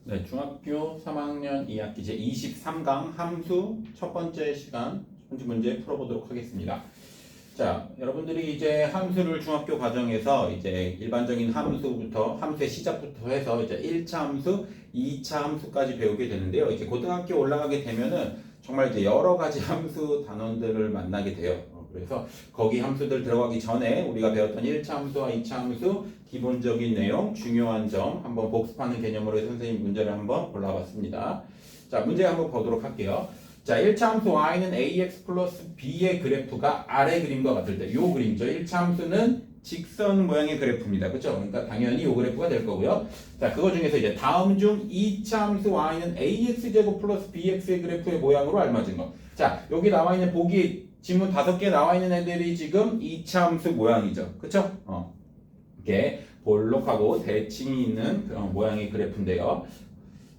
네, 중학교 3학년 2학기 제 23강 함수 첫 번째 시간, 첫 번째 문제 풀어보도록 하겠습니다. 자, 여러분들이 이제 함수를 중학교 과정에서 이제 일반적인 함수부터, 함수의 시작부터 해서 이제 1차 함수, 2차 함수까지 배우게 되는데요. 이제 고등학교 올라가게 되면은 정말 이제 여러 가지 함수 단원들을 만나게 돼요. 그래서 거기 함수들 들어가기 전에 우리가 배웠던 1차 함수와 2차 함수 기본적인 내용, 중요한 점 한번 복습하는 개념으로 선생님 문제를 한번 골라봤습니다. 자, 문제 한번 보도록 할게요. 자, 1차 함수 y는 ax 플러스 b의 그래프가 아래 그림과 같을 때, 요 그림이죠. 1차 함수는 직선 모양의 그래프입니다. 그렇죠? 그러니까 당연히 요 그래프가 될 거고요. 자, 그거 중에서 이제 다음 중 2차 함수 y는 ax제곱 플러스 bx의 그래프의 모양으로 알맞은 것. 자, 여기 나와 있는 보기 지문 5개 나와 있는 애들이 지금 2차 함수 모양이죠. 그렇죠? 이렇게 볼록하고 대칭이 있는 그런 모양의 그래프인데요.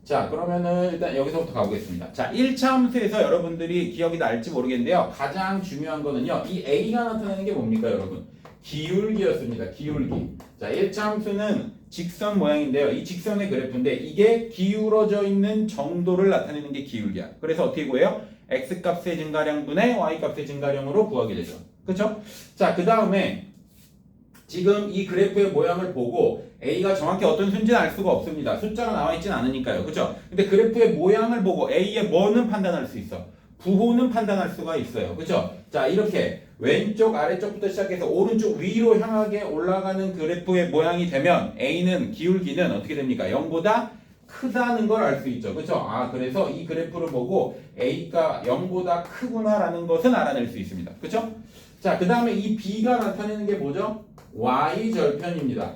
자, 그러면은 일단 여기서부터 가보겠습니다. 자, 1차 함수에서 여러분들이 기억이 날지 모르겠는데요. 가장 중요한 거는요. 이 a가 나타내는 게 뭡니까, 여러분? 기울기였습니다. 기울기. 자, 1차 함수는 직선 모양인데요. 이 직선의 그래프인데 이게 기울어져 있는 정도를 나타내는 게 기울기야. 그래서 어떻게 구해요? x값의 증가량분의 y값의 증가량으로 구하게 되죠. 그렇죠? 자, 그 다음에 지금 이 그래프의 모양을 보고 A가 정확히 어떤 수인지는 알 수가 없습니다. 숫자가 나와 있진 않으니까요. 그렇죠? 근데 그래프의 모양을 보고 A의 뭐는 판단할 수 있어. 부호는 판단할 수가 있어요. 그렇죠? 자, 이렇게 왼쪽 아래쪽부터 시작해서 오른쪽 위로 향하게 올라가는 그래프의 모양이 되면 A는 기울기는 어떻게 됩니까? 0보다 크다는 걸 알 수 있죠. 그렇죠? 아, 그래서 이 그래프를 보고 A가 0보다 크구나라는 것은 알아낼 수 있습니다. 그렇죠? 자, 그 다음에 이 B가 나타내는 게 뭐죠? y절편입니다.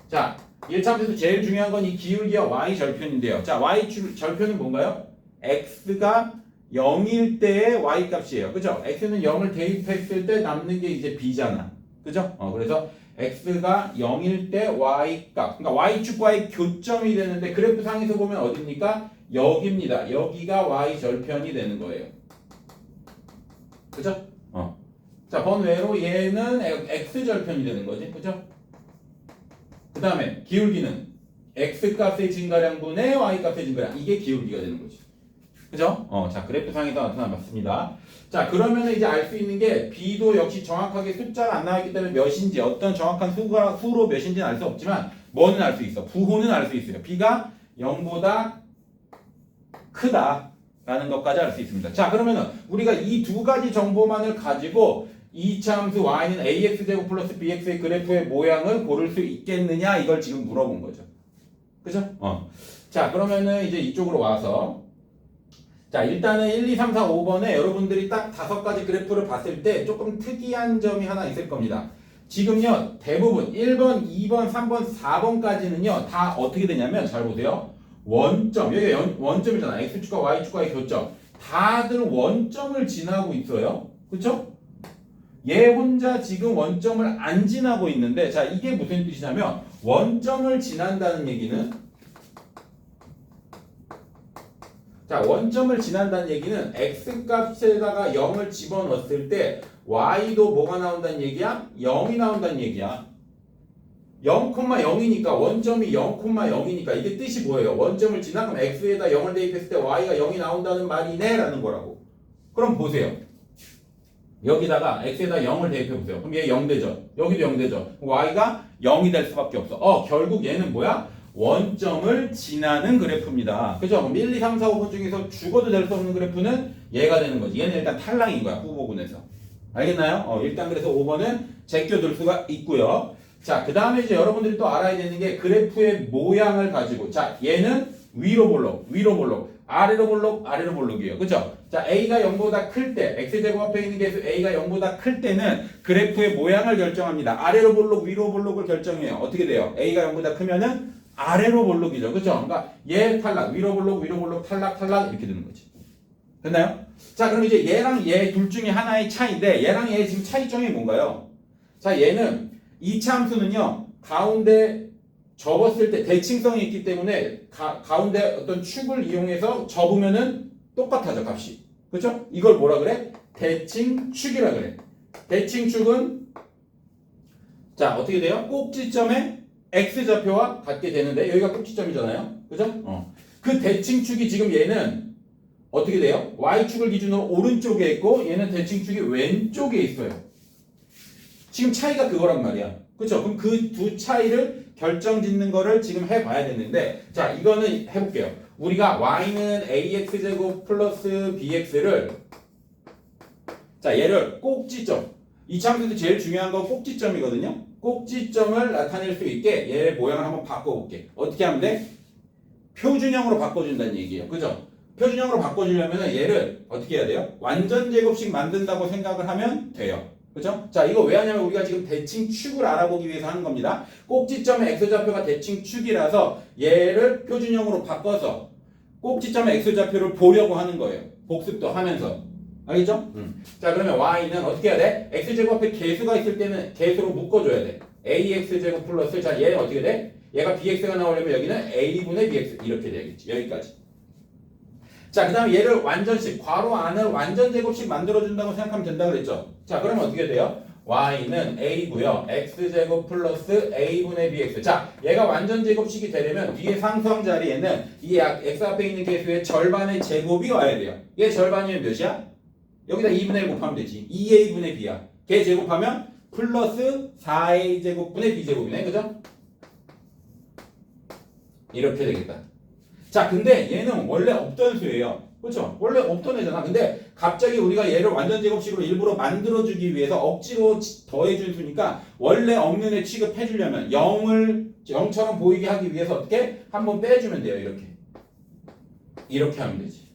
자, 1차 함수에서 제일 중요한 건 이 기울기와 y절편인데요. 자, y절편은 뭔가요? x가 0일 때의 y값이에요. 그죠? x는 0을 대입했을 때 남는 게 이제 b잖아. 그죠? 그래서 x가 0일 때 y값, 그러니까 y축과의 교점이 되는데 그래프 상에서 보면 어디입니까? 여기입니다. 여기가 y절편이 되는 거예요. 그죠? 자, 번외로 얘는 x절편이 되는 거지. 그죠? 그 다음에 기울기는 x값의 증가량분의 y값의 증가량. 이게 기울기가 되는 거지. 그죠? 자, 그래프 상에서 나타나봤습니다. 자, 그러면 이제 알 수 있는 게 b도 역시 정확하게 숫자가 안 나와있기 때문에 몇인지 어떤 정확한 수로 몇인지는 알 수 없지만 뭐는 알 수 있어. 부호는 알 수 있어요. b가 0보다 크다 라는 것까지 알 수 있습니다. 자, 그러면은 우리가 이 두 가지 정보만을 가지고 2차 함수 y는 ax제곱 플러스 bx의 그래프의 모양을 고를 수 있겠느냐 이걸 지금 물어본 거죠. 그죠? 자, 그러면은 이제 이쪽으로 와서 자, 일단은 1, 2, 3, 4, 5번에 여러분들이 딱 5가지 그래프를 봤을 때 조금 특이한 점이 하나 있을 겁니다. 지금요, 대부분 1번, 2번, 3번, 4번까지는요, 다 어떻게 되냐면, 잘 보세요. 원점, 여기 원점이잖아. x축과 y축과의 교점. 다들 원점을 지나고 있어요. 그쵸? 얘 혼자 지금 원점을 안 지나고 있는데, 자, 이게 무슨 뜻이냐면, 원점을 지난다는 얘기는, 자, 원점을 지난다는 얘기는 x값에다가 0을 집어넣었을 때 y도 뭐가 나온다는 얘기야? 0이 나온다는 얘기야. 0,0이니까 원점이 0,0이니까 이게 뜻이 뭐예요? 원점을 지나면 x에다 0을 대입했을 때 y가 0이 나온다는 말이네 라는 거라고. 그럼 보세요. 여기다가 x에다 0을 대입해보세요. 그럼 얘 0 되죠? 여기도 0 되죠? y가 0이 될 수밖에 없어. 결국 얘는 뭐야? 원점을 지나는 그래프입니다. 그죠? 그럼 1, 2, 3, 4, 5번 중에서 죽어도 될 수 없는 그래프는 얘가 되는 거지. 얘는 일단 탈락인 거야. 후보군에서. 알겠나요? 일단 그래서 5번은 제껴둘 수가 있고요. 자, 그 다음에 이제 여러분들이 또 알아야 되는 게 그래프의 모양을 가지고 자, 얘는 위로 볼록, 아래로 볼록, 아래로 볼록이에요. 그죠? 자, a가 0보다 클 때, x제곱 앞에 있는 게 a가 0보다 클 때는 그래프의 모양을 결정합니다. 아래로 볼록, 위로 볼록을 결정해요. 어떻게 돼요? a가 0보다 크면은 아래로 볼록이죠. 그죠? 그러니까 얘 탈락, 위로 볼록, 탈락 이렇게 되는 거지. 됐나요? 자, 그럼 이제 얘랑 얘 둘 중에 하나의 차이인데 얘랑 얘 지금 차이점이 뭔가요? 자, 얘는 2차 함수는요. 가운데 접었을 때 대칭성이 있기 때문에 가운데 어떤 축을 이용해서 접으면은 똑같아져, 값이. 그렇죠? 이걸 뭐라 그래? 대칭축이라 그래. 대칭축은 자, 어떻게 돼요? 꼭지점에 x좌표와 같게 되는데 여기가 꼭지점이잖아요. 그죠? 그 대칭축이 지금 얘는 어떻게 돼요? y축을 기준으로 오른쪽에 있고 얘는 대칭축이 왼쪽에 있어요. 지금 차이가 그거란 말이야. 그렇죠? 그럼 그 두 차이를 결정짓는 거를 지금 해봐야 되는데 자 이거는 해볼게요. 우리가 y는 ax제곱 플러스 bx를 자 얘를 꼭지점 이 참수에서 제일 중요한 건 꼭지점이거든요. 꼭지점을 나타낼 수 있게 얘의 모양을 한번 바꿔볼게. 어떻게 하면 돼? 표준형으로 바꿔준다는 얘기예요. 그죠? 표준형으로 바꿔주려면 얘를 어떻게 해야 돼요? 완전 제곱식 만든다고 생각을 하면 돼요. 그죠? 자, 이거 왜 하냐면 우리가 지금 대칭축을 알아보기 위해서 하는 겁니다. 꼭지점의 x좌표가 대칭축이라서 얘를 표준형으로 바꿔서 꼭지점의 x좌표를 보려고 하는 거예요. 복습도 하면서. 알겠죠? 자, 그러면 y는 어떻게 해야 돼? x제곱 앞에 개수가 있을 때는 개수로 묶어줘야 돼. ax제곱 플러스 자, 얘는 어떻게 돼? 얘가 bx가 나오려면 여기는 a분의 bx 이렇게 되겠지. 여기까지. 자, 그 다음에 얘를 완전식, 괄호 안을 완전 제곱식 만들어준다고 생각하면 된다고 그랬죠? 자, 그러면 어떻게 돼요? y는 a고요. x제곱 플러스 a분의 bx. 자, 얘가 완전 제곱식이 되려면 뒤에 상수항 자리에는 이 x 앞에 있는 개수의 절반의 제곱이 와야 돼요. 얘 절반이면 몇이야? 여기다 2분의 1 곱하면 되지. 2a분의 b야. 걔 제곱하면 플러스 4a제곱분의 b제곱이네. 그죠? 이렇게 되겠다. 자, 근데 얘는 원래 없던 수예요. 그렇죠? 원래 없던 애잖아. 근데 갑자기 우리가 얘를 완전 제곱식으로 일부러 만들어주기 위해서 억지로 더해준 수니까 원래 없는 애 취급해주려면 0처럼 보이게 하기 위해서 어떻게? 한번 빼주면 돼요. 이렇게. 이렇게 하면 되지.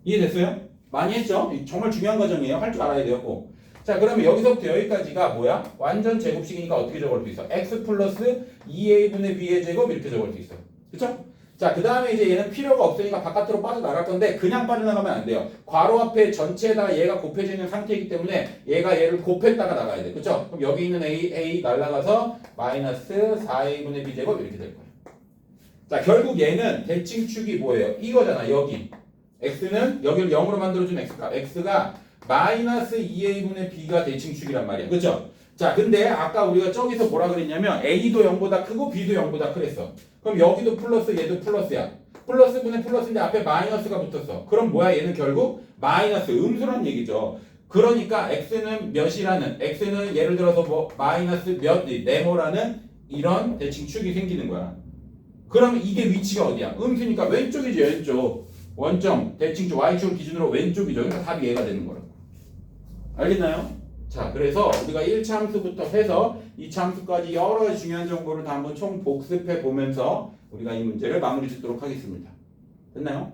이해됐어요? 많이 했죠? 정말 중요한 과정이에요. 할 줄 알아야 돼요. 꼭. 자, 그러면 여기서부터 여기까지가 뭐야? 완전 제곱식이니까 어떻게 적을 수 있어? x 플러스 2a분의 b의 제곱 이렇게 적을 수 있어. 그쵸? 자, 그 다음에 이제 얘는 필요가 없으니까 바깥으로 빠져나갈 건데 그냥 빠져나가면 안 돼요. 괄호 앞에 전체에다가 얘가 곱해져 있는 상태이기 때문에 얘가 얘를 곱했다가 나가야 돼. 그쵸? 그럼 여기 있는 a 날라가서 마이너스 4a분의 b제곱 이렇게 될 거예요. 자, 결국 얘는 대칭축이 뭐예요? 이거잖아. 여기. x는 여기를 0으로 만들어준 x값. x가 마이너스 2a분의 b가 대칭축이란 말이야. 그쵸? 자, 근데 아까 우리가 저기서 뭐라 그랬냐면 a도 0보다 크고 b도 0보다 크랬어. 그럼 여기도 플러스 얘도 플러스야. 플러스분의 플러스인데 앞에 마이너스가 붙었어. 그럼 뭐야? 얘는 결국 마이너스 음수란 얘기죠. 그러니까 x는 몇이라는 x는 예를 들어서 뭐 마이너스 몇 네모라는 이런 대칭축이 생기는 거야. 그러면 이게 위치가 어디야? 음수니까 왼쪽이지. 왼쪽. 원점 대칭축 y축을 기준으로 왼쪽이죠. 그러니까 답이 얘가 되는 거라고. 알겠나요? 자, 그래서 우리가 1차 함수부터 해서 2차 함수까지 여러 중요한 정보를 다 한번 총 복습해 보면서 우리가 이 문제를 마무리 짓도록 하겠습니다. 됐나요?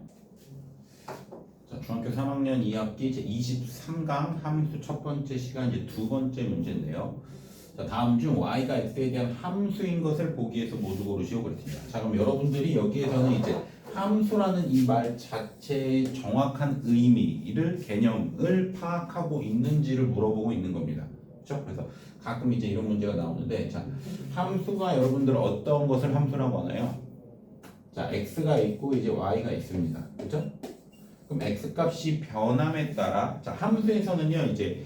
자, 중학교 3학년 2학기 이제 23강 함수 첫 번째 시간 이제 두 번째 문제인데요. 자, 다음 중 y가 x에 대한 함수인 것을 보기 위해서 모두 고르시오 그랬습니다. 자, 그럼 여러분들이 여기에서는 이제 함수라는 이 말 자체의 정확한 의미를 개념을 파악하고 있는지를 물어보고 있는 겁니다. 그렇죠? 그래서 가끔 이제 이런 문제가 나오는데 자, 함수가 여러분들 어떤 것을 함수라고 하나요? 자, x가 있고 이제 y가 있습니다. 그렇죠? 그럼 x 값이 변함에 따라 자, 함수에서는요 이제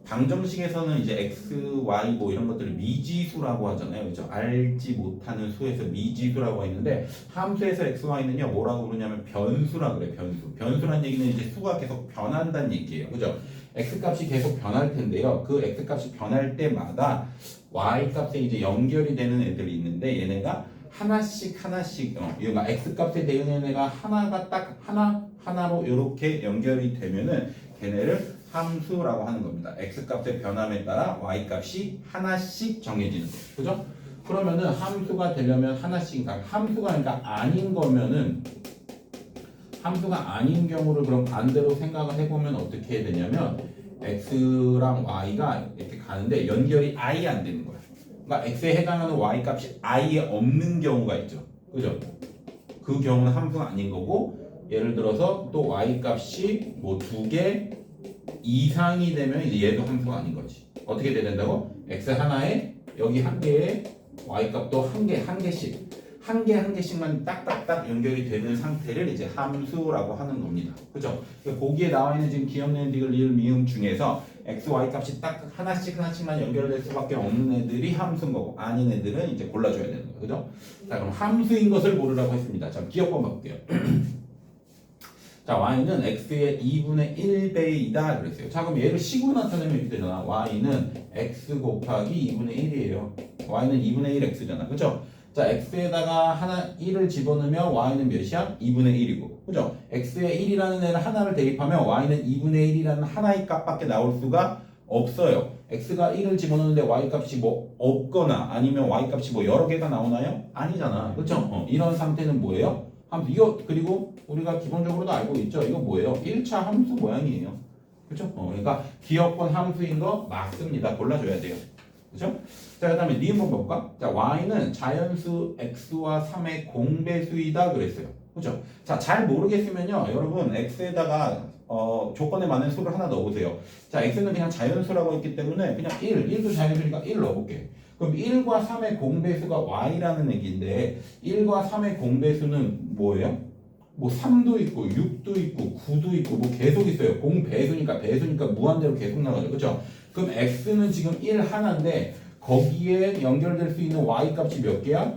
방정식에서는 이제 x, y 뭐 이런 것들을 미지수라고 하잖아요. 그죠? 알지 못하는 수에서 미지수라고 했는데 함수에서 x, y는요 뭐라고 부르냐면 변수라 그래. 변수. 변수란 얘기는 이제 수가 계속 변한다는 얘기예요. 그죠? x 값이 계속 변할 텐데요. 그 x 값이 변할 때마다 y 값에 이제 연결이 되는 애들이 있는데 얘네가 하나씩 얘가 x 값에 대응하는 애가 하나가 딱 하나로 이렇게 연결이 되면은 걔네를 함수라고 하는 겁니다. x 값의 변함에 따라 y 값이 하나씩 정해지는 거예요. 그죠? 그러면은 함수가 되려면 하나씩 함수가 그러니까 아닌 거면은 함수가 아닌 경우를 그럼 반대로 생각을 해보면 어떻게 해야 되냐면 x랑 y가 이렇게 가는데 연결이 아예 안 되는 거야. 그러니까 x에 해당하는 y 값이 아예 없는 경우가 있죠. 그죠? 그 경우는 함수가 아닌 거고 예를 들어서 또 y 값이 뭐 2개 이상이 되면 이제 얘도 함수가 아닌 거지. 어떻게 돼야 된다고? x 하나에 여기 한 개에 y 값도 한 개씩. 한 개 한 개씩만 딱딱딱 연결이 되는 상태를 이제 함수라고 하는 겁니다. 그죠? 보기에 나와 있는 지금 기억, 니은, 디귿, 리을, 미음 중에서 x, y 값이 딱 하나씩만 연결될 수밖에 없는 애들이 함수인 거고 아닌 애들은 이제 골라줘야 되는 거예요. 그죠? 자, 그럼 함수인 것을 고르라고 했습니다. 자, 기억번 볼게요. 자, y는 x의 2분의 1배이다 그랬어요. 자, 그럼 얘를 식으로 나타내면 이렇게 되잖아. y는 x 곱하기 2분의 1이에요. y는 2분의 1 x잖아. 그죠? 자, x에다가 하나 1을 집어넣으면 y는 몇이야? 2분의 1이고. 그죠? x에 1이라는 애를 하나를 대입하면 y는 2분의 1이라는 하나의 값밖에 나올 수가 없어요. x가 1을 집어넣는데 y 값이 뭐 없거나 아니면 y 값이 뭐 여러 개가 나오나요? 아니잖아. 그죠? 이런 상태는 뭐예요? 함수. 이거 그리고 우리가 기본적으로도 알고 있죠. 이거 뭐예요? 1차 함수 모양이에요. 그죠? 그러니까 기억번 함수인 거 맞습니다. 골라줘야 돼요. 그죠? 자, 그 다음에 니은 한번 볼까? 자, y는 자연수 x와 3의 공배수이다 그랬어요. 그죠? 자, 잘 모르겠으면요. 여러분 x에다가 조건에 맞는 수를 하나 넣어보세요. 자, x는 그냥 자연수라고 했기 때문에 그냥 1도 자연수니까 1 넣어볼게. 그럼 1과 3의 공배수가 y라는 얘기인데 1과 3의 공배수는 뭐예요? 뭐 3도 있고 6도 있고 9도 있고 뭐 계속 있어요. 공배수니까 배수니까 무한대로 계속 나가죠. 그렇죠? 그럼 x는 지금 1 하나인데 거기에 연결될 수 있는 y 값이 몇 개야?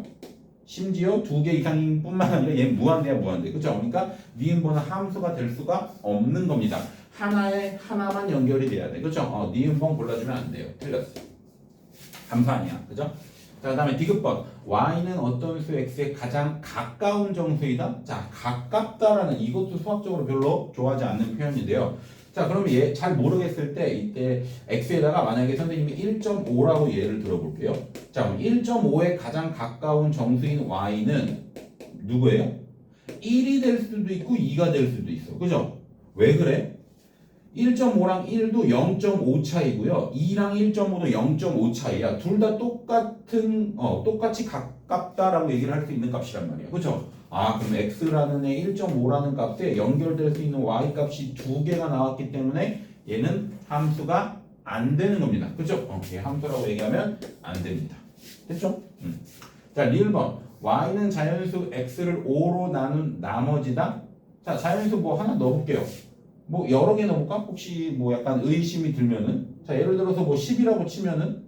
심지어 2개 이상인 뿐만 아니라 얘 무한대야 무한대. 그렇죠? 그러니까 니은번은 함수가 될 수가 없는 겁니다. 하나만 연결이 돼야 돼. 그렇죠? 니은번 골라주면 안 돼요. 틀렸어. 함수 아니야. 그죠? 자, 그 다음에 디귿번. y는 어떤 수 x에 가장 가까운 정수이다? 자, 가깝다라는 이것도 수학적으로 별로 좋아하지 않는 표현인데요. 자, 그러면 얘 잘 모르겠을 때 이때 x에다가 만약에 선생님이 1.5라고 예를 들어볼게요. 자, 그럼 1.5에 가장 가까운 정수인 y는 누구예요? 1이 될 수도 있고 2가 될 수도 있어. 그죠? 왜 그래? 1.5랑 1도 0.5 차이고요. 2랑 1.5도 0.5 차이야. 둘 다 똑같이 가깝다라고 얘기를 할 수 있는 값이란 말이야. 그렇죠? 아, 그럼 x라는 애 1.5라는 값에 연결될 수 있는 y 값이 두 개가 나왔기 때문에 얘는 함수가 안 되는 겁니다. 그렇죠? 얘 함수라고 얘기하면 안 됩니다. 됐죠? 자, 리을번. y는 자연수 x를 5로 나눈 나머지다. 자, 자연수 뭐 하나 넣어볼게요. 뭐 여러 개 넣어볼까? 혹시 뭐 약간 의심이 들면은, 자, 예를 들어서 뭐 10이라고 치면은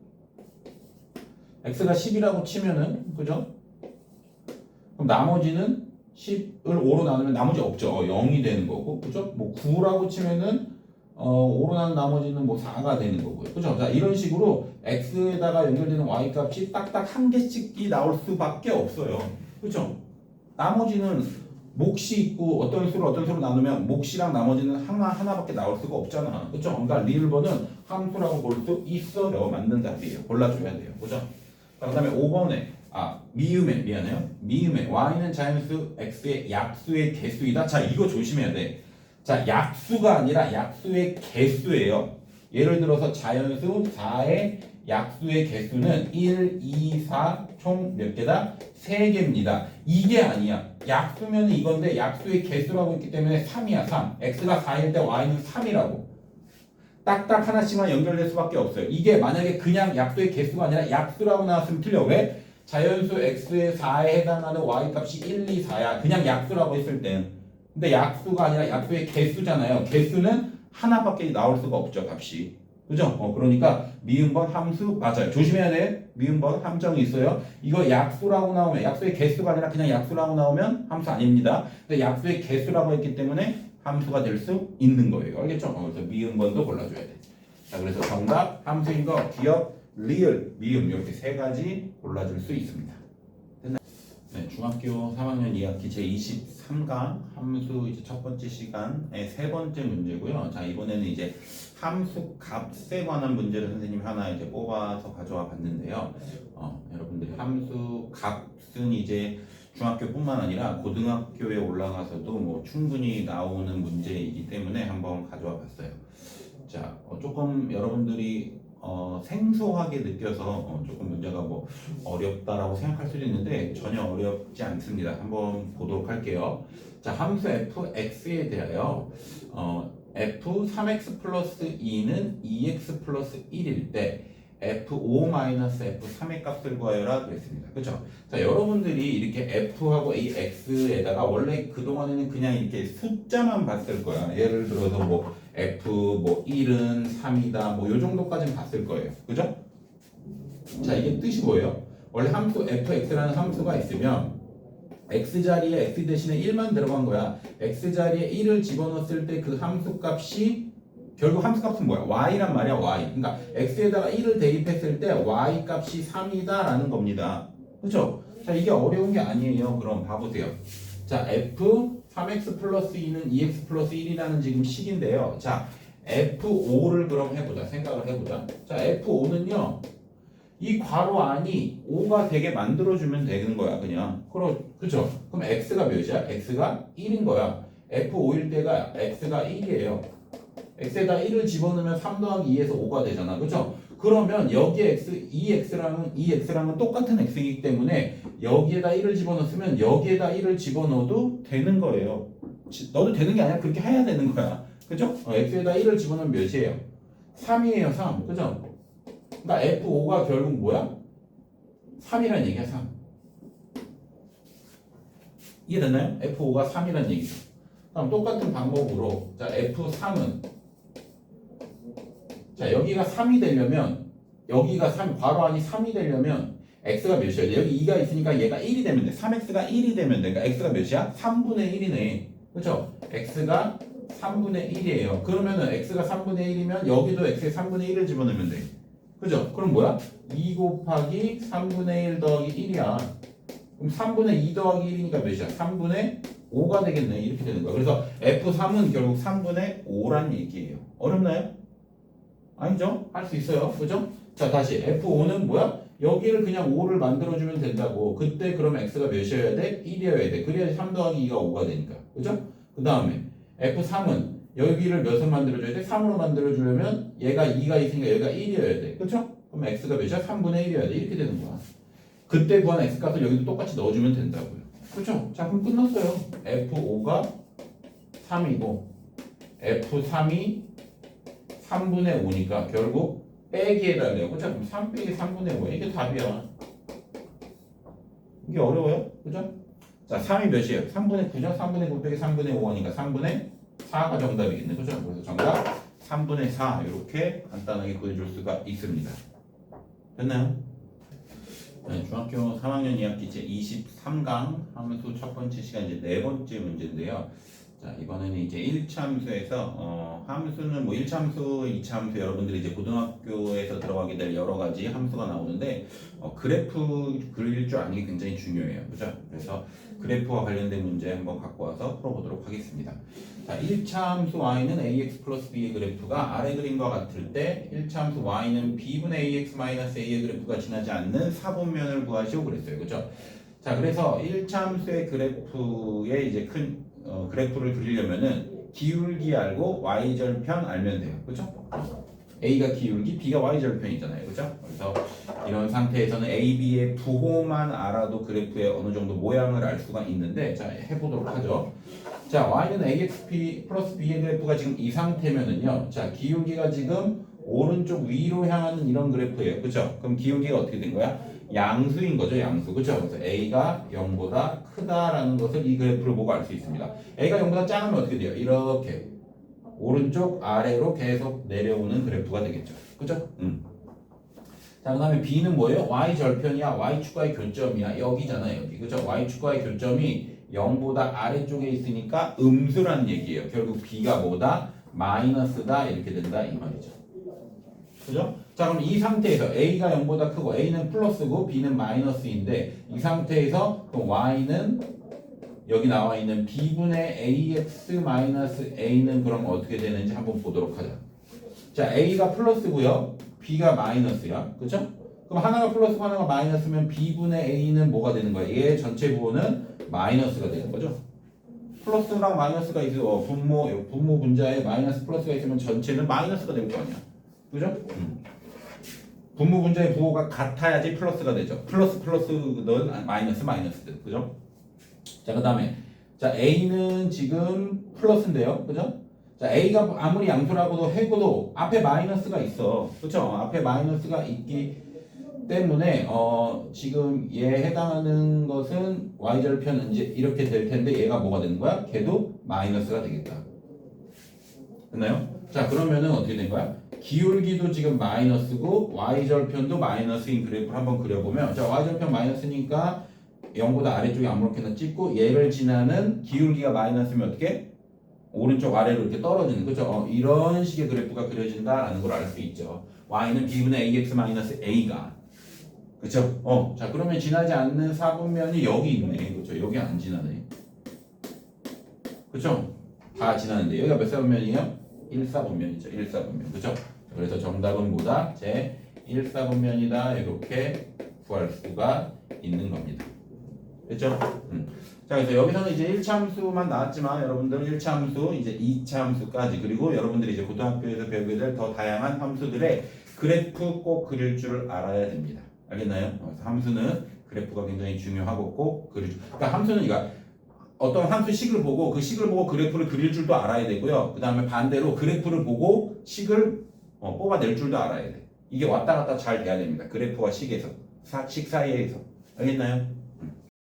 x가 10이라고 치면은, 그죠? 그럼 나머지는 10을 5로 나누면 나머지 없죠. 0이 되는 거고, 그죠? 뭐 9라고 치면은 5로 나눈 나머지는 뭐 4가 되는 거고요. 그죠? 자, 이런 식으로 x에다가 연결되는 y 값이 딱딱 한 개씩이 나올 수밖에 없어요. 그죠? 나머지는 몫이 있고 어떤 수로 나누면 몫이랑 나머지는 하나밖에 나올 수가 없잖아. 그죠? 그러니까 리을번은 함수라고 볼 수 있어요. 맞는 답이에요. 골라줘야 돼요. 그죠? 자, 그 다음에 5번에 미음에 y는 자연수 x의 약수의 개수이다. 자, 이거 조심해야 돼. 자, 약수가 아니라 약수의 개수예요. 예를 들어서 자연수 4의 약수의 개수는 1, 2, 4 총 몇 개다? 3개입니다. 이게 아니야. 약수면 이건데 약수의 개수라고 했기 때문에 3이야. 3. x가 4일 때 y는 3이라고. 딱딱 하나씩만 연결될 수밖에 없어요. 이게 만약에 그냥 약수의 개수가 아니라 약수라고 나왔으면 틀려. 왜? 자연수 x의 4에 해당하는 y 값이 1, 2, 4야. 그냥 약수라고 했을 땐. 근데 약수가 아니라 약수의 개수잖아요. 개수는 하나밖에 나올 수가 없죠. 값이. 그죠? 그러니까 미음번 함수 맞아요. 조심해야 돼. 미음번 함정이 있어요. 이거 약수라고 나오면 약수의 개수가 아니라 그냥 약수라고 나오면 함수 아닙니다. 근데 약수의 개수라고 했기 때문에 함수가 될 수 있는 거예요. 알겠죠? 그래서 미음번도 골라줘야 돼. 자, 그래서 정답 함수인 거 기억, 리을, 미음 이렇게 세 가지 골라줄 수 있습니다. 네, 중학교 3학년 2학기 제23강 함수 이제 첫 번째 시간의 세 번째 문제고요. 자, 이번에는 이제 함수 값에 관한 문제를 선생님이 하나 이제 뽑아서 가져와 봤는데요. 여러분들 함수 값은 이제 중학교뿐만 아니라 고등학교에 올라가서도 뭐 충분히 나오는 문제이기 때문에 한번 가져와 봤어요. 자, 조금 여러분들이 생소하게 느껴서 조금 문제가 뭐 어렵다라고 생각할 수도 있는데 전혀 어렵지 않습니다. 한번 보도록 할게요. 자, 함수 fx에 대하여 f 3x 플러스 2는 2x 플러스 1일 때 F5-F3의 값을 구하여라 그랬습니다. 그렇죠? 자, 여러분들이 이렇게 F하고 X에다가 원래 그동안에는 그냥 이렇게 숫자만 봤을 거야. 예를 들어서 뭐 F 뭐 1은 3이다 뭐 요 정도까지는 봤을 거예요. 그죠? 자, 이게 뜻이 뭐예요? 원래 함수 fx라는 함수가 있으면 x자리에 x 대신에 1만 들어간 거야. x자리에 1을 집어넣었을 때 그 함수 값이 결국 함수 값은 뭐야? y란 말이야, y. 그러니까 x에다가 1을 대입했을 때 y 값이 3이다 라는 겁니다. 그렇죠? 자, 이게 어려운 게 아니에요. 그럼 봐보세요. 자, f 3x 플러스 2는 2x 플러스 1이라는 지금 식인데요. 자, f5를 그럼 해보자. 생각을 해보자. 자, f5는요. 이 괄호 안이 5가 되게 만들어주면 되는 거야, 그냥. 그렇죠? 그럼 x가 몇이야? x가 1인 거야. f5일 때가 x가 1이에요. x에다 1을 집어넣으면 3 더하기 2에서 5가 되잖아. 그렇죠? 그러면 여기에 x랑은 똑같은 x이기 때문에 여기에다 1을 집어넣으면 여기에다 1을 집어넣어도 되는 거예요. 넣어도 되는 게 아니라 그렇게 해야 되는 거야. 그죠? x에다 1을 집어넣으면 몇이에요? 3이에요, 3. 그죠? 그러니까 F5가 결국 뭐야? 3이란 얘기야, 3. 이해됐나요? F5가 3이란 얘기죠. 그럼 똑같은 방법으로 자, F3은 자, 여기가 3이 되려면 여기가 3, 괄호 안이 3이 되려면 x가 몇이야? 여기 2가 있으니까 얘가 1이 되면 돼. 3x가 1이 되면 돼. 그러니까 x가 몇이야? 3분의 1이네. 그렇죠? x가 3분의 1이에요. 그러면은 x가 3분의 1이면 여기도 x의 3분의 1을 집어넣으면 돼. 그죠? 그럼 뭐야? 2 곱하기 3분의 1 더하기 1이야. 그럼 3분의 2 더하기 1이니까 몇이야? 3분의 5가 되겠네. 이렇게 되는 거야. 그래서 F3은 결국 3분의 5란 얘기예요. 어렵나요? 아니죠? 할 수 있어요. 그죠? 자, 다시 F5는 뭐야? 여기를 그냥 5를 만들어주면 된다고. 그때 그러면 X가 몇이어야 돼? 1이어야 돼. 그래야지 3 더하기 2가 5가 되니까. 그죠? 그 다음에 F3은 여기를 몇을 만들어줘야 돼? 3으로 만들어주려면 얘가 2가 있으니까 여기가 1이어야 돼. 그렇죠? 그럼 x가 몇이야? 3분의 1이어야 돼. 이렇게 되는 거야. 그때 구한 x값을 여기도 똑같이 넣어주면 된다고요. 그렇죠? 자, 그럼 끝났어요. F5가 3이고 F3이 3분의 5니까 결국 빼기 해달래요. 그렇죠? 그럼 3 빼기 3분의 5 이게 답이야. 이게 어려워요? 그죠? 자, 3이 몇이에요? 3분의 9죠? 3분의 9 빼기 3분의 5니까 3분의 4가 정답이겠네. 그죠? 그래서 정답 3분의 4 이렇게 간단하게 구해줄 수가 있습니다. 됐나요? 네, 중학교 3학년 2학기 제 23강 함수 첫 번째 시간 이제 네 번째 문제인데요. 자, 이번에는 이제 1차 함수에서 함수는 뭐 1차 함수, 2차 함수 여러분들이 이제 고등학교에서 들어가게 될 여러 가지 함수가 나오는데 그래프 그릴 줄 아는 게 굉장히 중요해요. 그죠? 그래서 그래프와 관련된 문제 한번 갖고 와서 풀어보도록 하겠습니다. 자, 1차 함수 y는 ax 플러스 b의 그래프가 아래 그림과 같을 때 1차 함수 y는 b분의 ax 마이너스 a의 그래프가 지나지 않는 사분면을 구하시오 그랬어요. 그죠? 자, 그래서 1차 함수의 그래프의 이제 큰 그래프를 그리려면은 기울기 알고 y절편 알면 돼요. 그죠? a가 기울기, b가 y절편이잖아요. 그죠? 그래서 이런 상태에서는 a, b의 부호만 알아도 그래프의 어느 정도 모양을 알 수가 있는데 자, 해보도록 하죠. 자, y는 ax 플러스 b의 그래프가 지금 이 상태면은요. 자, 기울기가 지금 오른쪽 위로 향하는 이런 그래프예요. 그죠? 그럼 기울기가 어떻게 된 거야? 양수인 거죠, 양수. 그죠? 그래서 a가 0보다 크다라는 것을 이 그래프를 보고 알 수 있습니다. a가 0보다 작으면 어떻게 돼요? 이렇게 오른쪽 아래로 계속 내려오는 그래프가 되겠죠. 그죠? 자, 그 다음에 b는 뭐예요? y절편이야. y축과의 교점이야. 여기잖아, 여기. 그죠? y축과의 교점이 0보다 아래쪽에 있으니까 음수라는 얘기예요. 결국 b가 뭐다? 마이너스다. 이렇게 된다. 이 말이죠. 그죠? 자, 그럼 이 상태에서 a가 0보다 크고 a는 플러스고 b는 마이너스인데 이 상태에서 그럼 y는 여기 나와 있는 b분의 ax 마이너스 a는 그럼 어떻게 되는지 한번 보도록 하자. 자, a가 플러스고요. b가 마이너스야. 그죠? 그럼 하나가 플러스고 하나가 마이너스면 b분의 a는 뭐가 되는 거야? 얘 전체 부호는 마이너스가 되는 거죠. 플러스랑 마이너스가 있어. 분모 분자에 마이너스 플러스가 있으면 전체는 마이너스가 될 거 아니야. 그죠? 분모 분자의 부호가 같아야지 플러스가 되죠. 플러스는 마이너스든. 그죠? 자, 그 다음에 자, a는 지금 플러스인데요. 그죠? 자, A가 아무리 양수라고도 해고도 앞에 마이너스가 있어. 그쵸? 앞에 마이너스가 있기 때문에 지금 얘 해당하는 것은 y절편 이제 이렇게 될 텐데 얘가 뭐가 되는 거야? 걔도 마이너스가 되겠다. 됐나요? 자, 그러면은 어떻게 된 거야? 기울기도 지금 마이너스고 y절편도 마이너스인 그래프를 한번 그려보면, 자, y절편 마이너스니까 0보다 아래쪽에 아무렇게나 찍고 얘를 지나는 기울기가 마이너스면 어떻게? 오른쪽 아래로 이렇게 떨어지는, 그죠? 이런 식의 그래프가 그려진다라는 걸 알 수 있죠. y는 b분의 ax-a가, 그쵸? 자, 그러면 지나지 않는 사분면이 여기 있네. 그쵸? 여기 안 지나네. 그쵸? 다 지나는데 여기가 몇 사분면이에요? 1사분면이죠. 1사분면. 그쵸? 그래서 정답은 뭐다? 제 1사분면이다. 이렇게 구할 수가 있는 겁니다. 됐죠? 자, 그래서 여기서는 이제 1차 함수만 나왔지만 여러분들은 1차 함수, 이제 2차 함수까지, 그리고 여러분들이 이제 고등학교에서 배우게 될 더 다양한 함수들의 그래프 꼭 그릴 줄 알아야 됩니다. 알겠나요? 그래서 함수는 그래프가 굉장히 중요하고 꼭 그릴 줄. 그러니까 함수는 이거 어떤 함수 식을 보고 그 식을 보고 그래프를 그릴 줄도 알아야 되고요. 그 다음에 반대로 그래프를 보고 식을 뽑아낼 줄도 알아야 돼. 이게 왔다 갔다 잘 돼야 됩니다. 그래프와 식에서, 식 사이에서. 알겠나요?